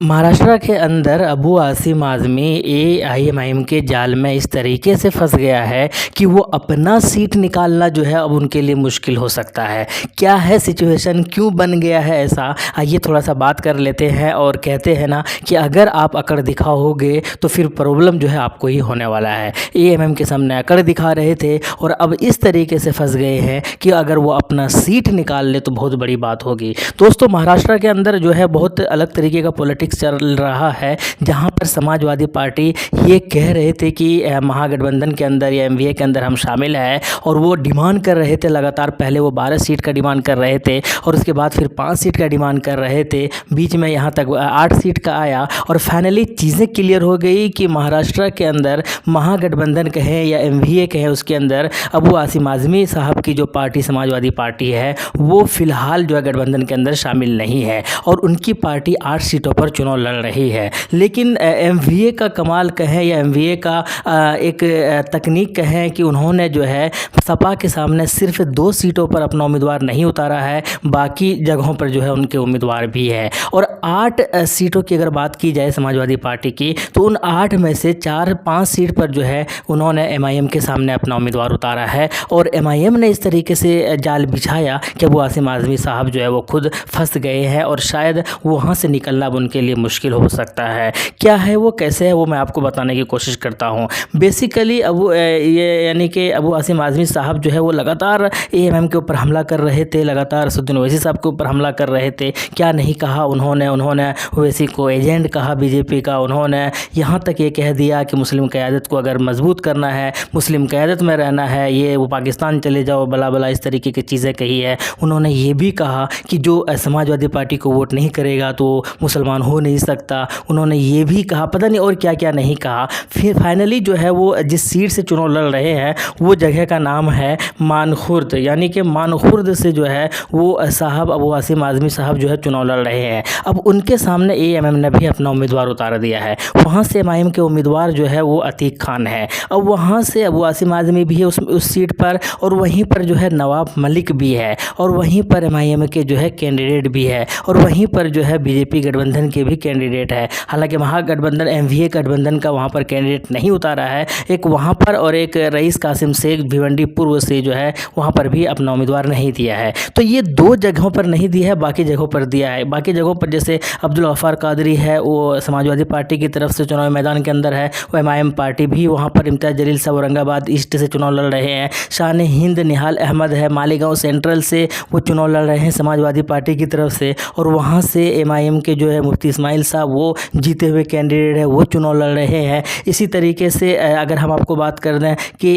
महाराष्ट्र के अंदर अबू आसिम आज़मी एआईएमआईएम के जाल में इस तरीके से फंस गया है कि वो अपना सीट निकालना जो है अब उनके लिए मुश्किल हो सकता है। क्या है सिचुएशन, क्यों बन गया है ऐसा, आइए थोड़ा सा बात कर लेते हैं। और कहते हैं ना कि अगर आप अकड़ दिखाओगे तो फिर प्रॉब्लम जो है आपको ही होने वाला है। एआईएमआईएम के सामने अकड़ दिखा रहे थे और अब इस तरीके से फंस गए हैं कि अगर वो अपना सीट निकाल ले तो बहुत बड़ी बात होगी। दोस्तों, महाराष्ट्र के अंदर जो है बहुत अलग तरीके का पॉलिटिक्स चल रहा है, जहां पर समाजवादी पार्टी ये कह रहे थे कि महागठबंधन के अंदर या एमवीए के अंदर हम शामिल हैं, और वो डिमांड कर रहे थे लगातार। पहले वो 12 सीट का डिमांड कर रहे थे और उसके बाद फिर 5 सीट का डिमांड कर रहे थे, बीच में यहाँ तक 8 सीट का आया और फाइनली चीज़ें क्लियर हो गई कि महाराष्ट्र के अंदर महागठबंधन कहें या एमवीए कहें, उसके अंदर अबू आसिम आज़मी साहब की जो पार्टी समाजवादी पार्टी है वो फ़िलहाल जो है गठबंधन के अंदर शामिल नहीं है और उनकी पार्टी 8 सीटों पर चुनाव लड़ रही है। लेकिन एमवीए का कमाल कहें या एमवीए का एक तकनीक कहें कि उन्होंने जो है सपा के सामने सिर्फ 2 सीटों पर अपना उम्मीदवार नहीं उतारा है, बाकी जगहों पर जो है उनके उम्मीदवार भी है। और 8 सीटों की अगर बात की जाए समाजवादी पार्टी की, तो उन 8 में से 4-5 सीट पर जो है उन्होंने एमआईएम के सामने अपना उम्मीदवार उतारा है। और एमआईएम ने इस तरीके से जाल बिछाया कि अबू आसिम आज़मी साहब जो है वो खुद फंस गए हैं और शायद वहाँ से निकलना उनके लिए मुश्किल हो सकता है। क्या है वो, कैसे है वो, मैं आपको बताने की कोशिश करता हूँ। बेसिकली यानी कि अबू आसिम आज़मी साहब जो है वो लगातार एएमएम के ऊपर हमला कर रहे थे, लगातार असदुद्दीन ओवैसी साहब के ऊपर हमला कर रहे थे। क्या नहीं कहा उन्होंने ओवैसी को एजेंट कहा बीजेपी का। उन्होंने यहाँ तक ये कह दिया कि मुस्लिम क़यादत को अगर मजबूत करना है, मुस्लिम क़यादत में रहना है, ये वो पाकिस्तान चले जाओ, बला बला इस तरीके की चीज़ें कही है। उन्होंने ये भी कहा कि जो समाजवादी पार्टी को वोट नहीं करेगा तो मुसलमान हो नहीं सकता। उन्होंने ये भी कहा, पता नहीं और क्या क्या नहीं कहा। फिर फाइनली जो है वो जिस सीट से चुनाव लड़ रहे हैं वो जगह का नाम है मानखुर्द, यानी कि मानखुर्द से जो है वो साहब अबू आसिम आज़मी साहब जो है चुनाव लड़ रहे हैं। अब उनके सामने एएमएम ने भी अपना उम्मीदवार उतार दिया है। वहाँ से एमआईएम के उम्मीदवार जो है वो अतीक खान है। अब वहाँ से अबू आसिम आज़मी भी है उस सीट पर, और वहीं पर जो है नवाब मलिक भी है, और वहीं पर एमआईएम के जो है कैंडिडेट भी है, और वहीं पर जो है बीजेपी गठबंधन के भी कैंडिडेट है। हालांकि महागठबंधन एमवीए गठबंधन का वहाँ पर कैंडिडेट नहीं उतारा है, एक वहाँ पर और एक रईस कासिम शेख भिवंडी पूर्व से जो है वहाँ पर भी अपना उम्मीदवार नहीं दिया है। तो ये 2 जगहों पर नहीं दिया है, बाकी जगहों पर दिया है। बाकी जगहों पर जैसे अब्दुल गफ्फार कादरी है, वो समाजवादी पार्टी की तरफ से चुनावी मैदान के अंदर है, वो एमआईएम पार्टी भी वहाँ पर इम्तियाज़ जलील साहब औरंगाबाद ईस्ट से चुनाव लड़ रहे हैं। शान हिंद निहाल अहमद है, मालेगांव सेंट्रल से वो चुनाव लड़ रहे हैं समाजवादी पार्टी की तरफ से, और वहाँ से एमआईएम के जो है मुफ्ती इस्माइल साहब वो जीते हुए कैंडिडेट है, वो चुनाव लड़ रहे हैं। इसी तरीके से अगर हम आपको बात कर दें कि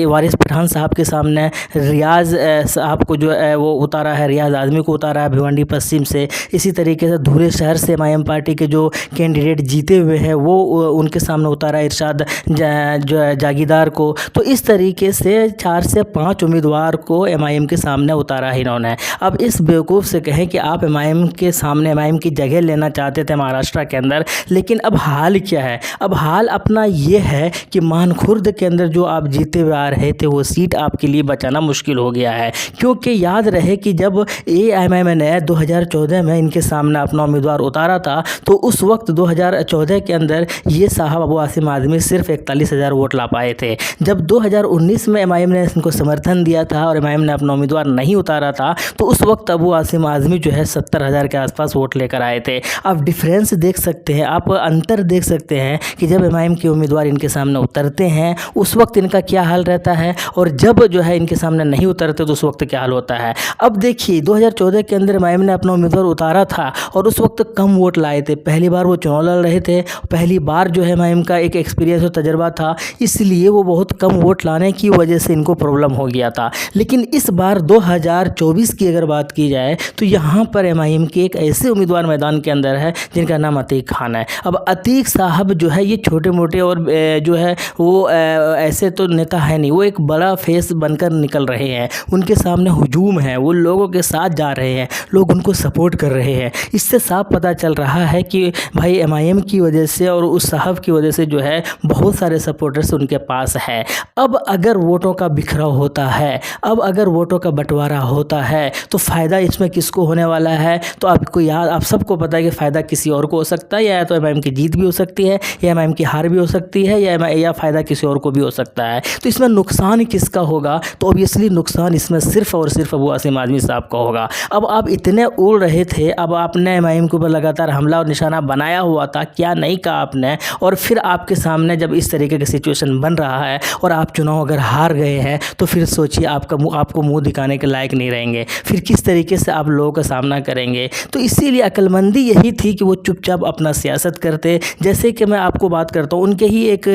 वारिस पठान साहब के सामने रियाज़ साहब को जो है वो उतारा है, रियाज़ आज़मी को उतारा है भिवंडी पश्चिम से। इसी तरीके से धुरे शहर से एमआईएम पार्टी के जो कैंडिडेट जीते हुए हैं वो उनके सामने उतारा है इरशाद जागीदार को। तो इस तरीके से 4 से 5 उम्मीदवार को एमआईएम के सामने उतारा है इन्होंने। अब इस बेवकूफ़ से कहें कि आप एमआईएम के सामने एमआईएम की जगह लेना चाहते थे महाराष्ट्र के अंदर, लेकिन अब हाल क्या है? अब हाल अपना ये है कि मानखुर्द के अंदर जो आप जीते हुए आ रहे थे वो सीट आपके लिए बचाना मुश्किल हो गया है। क्योंकि याद रहे कि जब एआईएमआईएम ने 2014 में इनके सामने अपना उम्मीदवार उतारा था, तो उस वक्त 2014 के अंदर ये साहब अबू आसिम आज़मी सिर्फ 41,000 वोट ला पाए थे। जब 2019 में एमआईएम ने इनको समर्थन दिया था और एमआईएम ने अपना उम्मीदवार नहीं उतारा था, तो उस वक्त अबू आसिम आज़मी जो है 70,000 के आसपास वोट लेकर आए थे। आप डिफरेंस देख सकते हैं, आप अंतर देख सकते हैं कि जब एमआईएम के उम्मीदवार इनके सामने उतरते हैं उस वक्त इनका क्या हाल रहता है, और जब जो है इनके सामने नहीं उतरते तो उस वक्त क्या हाल होता है। अब देखिए 2014 के अंदर एमआईएम ने अपना उम्मीदवार उतारा था और उस वक्त कम वोट लाए थे। पहली बार वो चुनाव लड़ रहे थे, पहली बार जो है एमआईएम का एक एक्सपीरियंस और तजर्बा था, इसलिए वो बहुत कम वोट लाने की वजह से इनको प्रॉब्लम हो गया था। लेकिन इस बार 2024 की अगर बात की जाए तो यहाँ पर एमआईएम के एक ऐसे उम्मीदवार मैदान के अंदर है जिनका नाम अतीक खान है। अब अतीक साहब जो है ये छोटे मोटे और जो है वो ऐसे तो नेता है नहीं, वो एक बड़ा फेस बनकर निकल रहे हैं। उनके सामने हुजूम है, वो लोगों के साथ जा रहे हैं, लोग उनको सपोर्ट कर रहे हैं। इससे साफ पता चल रहा है कि भाई एमआईएम की वजह से और उस साहब की वजह से जो है बहुत सारे सपोर्टर्स उनके पास है। अब अगर वोटों का बिखराव होता है, अब अगर वोटों का बंटवारा होता है तो फ़ायदा इसमें किसको होने वाला है? तो आपको याद, आप सबको पता है कि फ़ायदा किसी और को हो सकता है, या तो एमआईएम की जीत भी हो सकती है, या एमआईएम की हार भी हो सकती है, या फ़ायदा किसी और को भी हो सकता है। तो इसमें नुकसान किसका होगा? तो ऑब्वियसली नुकसान इसमें सिर्फ़ और सिर्फ अबू आसिम आज़मी साहब का होगा। अब आप इतने उड़ रहे थे, अब आपने एमआईएम के ऊपर लगातार हमला और निशाना बनाया हुआ था, क्या नहीं कहा आपने? और फिर आपके सामने जब इस तरीके का सिचुएशन बन रहा है और आप चुनाव अगर हार गए हैं, तो फिर सोचिए आपको मुँह दिखाने के लायक नहीं रहेंगे। फिर किस तरीके से आप लोगों का सामना करेंगे? तो इसीलिए अक्लमंदी यही थी कि वो चुपचाप अपना सियासत करते। जैसे कि मैं आपको बात करता हूँ, उनके ही एक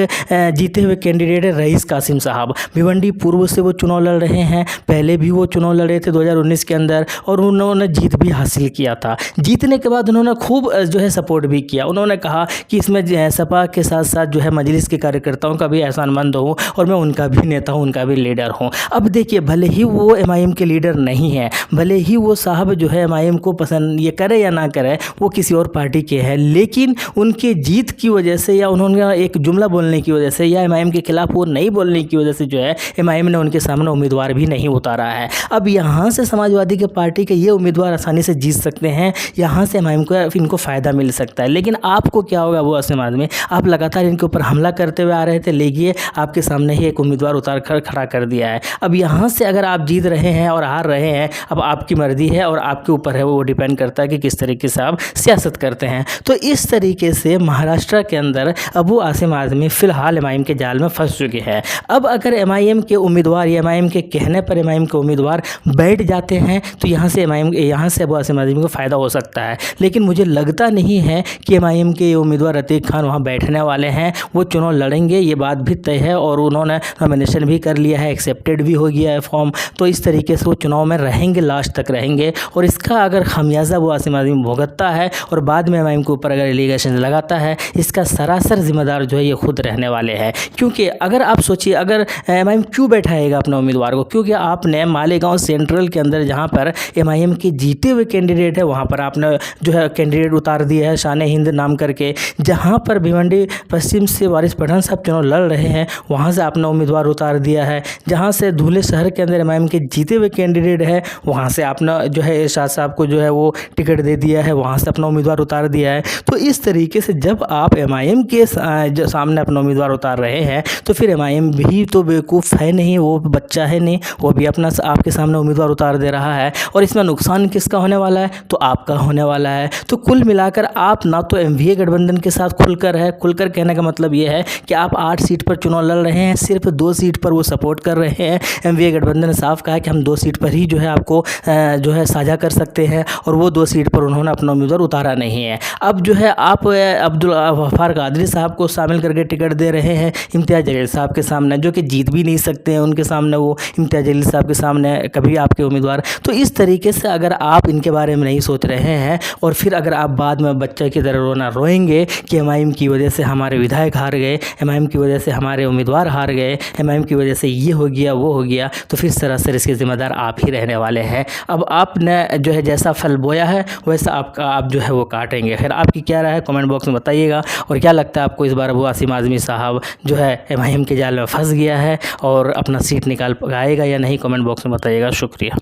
जीते हुए कैंडिडेट है रईस कासिम साहब। भिवंडी पूर्व से वो चुनाव लड़ रहे हैं, पहले भी वो चुनाव लड़े थे 2019 के अंदर, और उन्होंने जीत भी हासिल किया था। जीतने के बाद उन्होंने खूब जो है सपोर्ट भी किया। उन्होंने कहा कि इसमें सपा के साथ साथ जो है मजलिस के कार्यकर्ताओं का भी एहसानमंद हूँ, और मैं उनका भी नेता हूँ, उनका भी लीडर हूँ। अब देखिए, भले ही वो एमआईएम के लीडर नहीं है, भले ही वो साहब जो है एमआईएम को पसंद ये करे या ना करे, वो किसी और पार्टी के हैं, लेकिन उनके जीत की वजह से, या उन्होंने एक जुमला बोलने की वजह से, या एमआईएम के खिलाफ वो नहीं बोलने की वजह से जो है एमआईएम ने उनके सामने उम्मीदवार भी नहीं उतारा है। अब यहाँ से समाजवादी के पार्टी के ये उम्मीदवार आसानी से जीत सकते हैं, यहाँ से एमआईएम को इनको फ़ायदा मिल सकता है। लेकिन आपको क्या होगा अबू आसिम आज़मी, आप लगातार इनके ऊपर हमला करते हुए आ रहे थे, लेकिन आपके सामने ही एक उम्मीदवार उतार कर खड़ा कर दिया है। अब यहाँ से अगर आप जीत रहे हैं और हार रहे हैं, अब आपकी मर्जी है और आपके ऊपर है, वो डिपेंड करता है कि किस तरीके से आप सियासत करते हैं। तो इस तरीके से महाराष्ट्र के अंदर अबू आसिम आज़मी फ़िलहाल एमआईएम के जाल में फंस चुके हैं। अब अगर एमआईएम के उम्मीदवार या एमआईएम के कहने पर एमआईएम के उम्मीदवार बैठ जाते हैं, तो यहाँ से अबू आसिम आज़मी को फ़ायदा हो सकता है। लेकिन मुझे लगता नहीं है कि एमआईएम के उम्मीदवार अतीक खान वहाँ बैठने वाले हैं। वो चुनाव लड़ेंगे, ये बात भी तय है, और उन्होंने नॉमिनेशन भी कर लिया है, एक्सेप्टेड भी हो गया है फॉर्म। तो इस तरीके से वो चुनाव में रहेंगे, लास्ट तक रहेंगे। और इसका अगर खामियाजा वो आसिम आज़मी भुगतता है और बाद में एमआईएम के ऊपर अगर एलिगेशन लगाता है, इसका सरासर जिम्मेदार जो है ये खुद रहने वाले हैं। क्योंकि अगर आप सोचिए, अगर एमआईएम क्यों बैठाएगा अपने उम्मीदवार को? क्योंकि आपने मालेगांव सेंट्रल के अंदर जहाँ पर एमआईएम के जीते हुए कैंडिडेट है, वहाँ पर आपने जो है कैंडिडेट उतार दिया है शान हिंद नाम करके। जहाँ पर भिवंडी पश्चिम से वारिस पठान साहब चुनाव लड़ रहे हैं, वहाँ से आपने उम्मीदवार उतार दिया है। जहाँ से धुले शहर के अंदर एमआईएम के जीते हुए कैंडिडेट है, वहाँ से आपने जो है इरशाद साहब को जो है वो टिकट दे दिया है, वहाँ से अपना उम्मीदवार उतार दिया है। तो इस तरीके से जब आप एमआईएम के सामने अपना उम्मीदवार उतार रहे हैं, तो फिर एमआईएम भी तो बेवकूफ़ है नहीं, वो बच्चा है नहीं, वो भी अपना आपके सामने उम्मीदवार उतार दे रहा है। और इसमें नुकसान किसका होने वाला है? तो आपका होने वाला है। तो कुल मिलाकर आप ना तो एमवीए गठबंधन के साथ खुलकर कहने का मतलब ये है कि आप 8 सीट पर चुनाव लड़ रहे हैं, सिर्फ 2 सीट पर वो सपोर्ट कर रहे हैं। एमवीए गठबंधन ने साफ कहा है कि हम 2 सीट पर ही जो है आपको जो है साझा कर सकते हैं, और वो 2 सीट पर उन्होंने अपना उम्मीदवार उतारा नहीं है। अब जो है आप अब्दुल गफ्फार कादरी साहब को शामिल करके टिकट दे रहे हैं इम्तियाज़ जलील साहब के सामने, जो कि जीत भी नहीं सकते हैं उनके सामने, वो इम्तियाज़ जलील साहब के सामने कभी आपके उम्मीदवार। तो इस तरीके से अगर आप इनके बारे में नहीं सोच रहे हैं, और फिर अगर आप बाद में बच्चे की तरह रोएंगे कि एमआईएम की वजह से हमारे विधायक हार गए, एमआईएम की वजह से हमारे उम्मीदवार हार गए, एमआईएम की वजह से ये हो गया वो हो गया, तो फिर सरासर इसके ज़िम्मेदार आप ही रहने वाले हैं। अब आपने जो है जैसा फल बोया है वैसा आप जो है वो काटेंगे। खैर, आपकी क्या राय है कमेंट बॉक्स में बताइएगा, और क्या लगता है आपको इस बार अबू आसिम आज़मी साहब जो है एमआईएम के जाल में फंस गया है और अपना सीट निकाल पाएगा या नहीं, कमेंट बॉक्स में बताइएगा। शुक्रिया।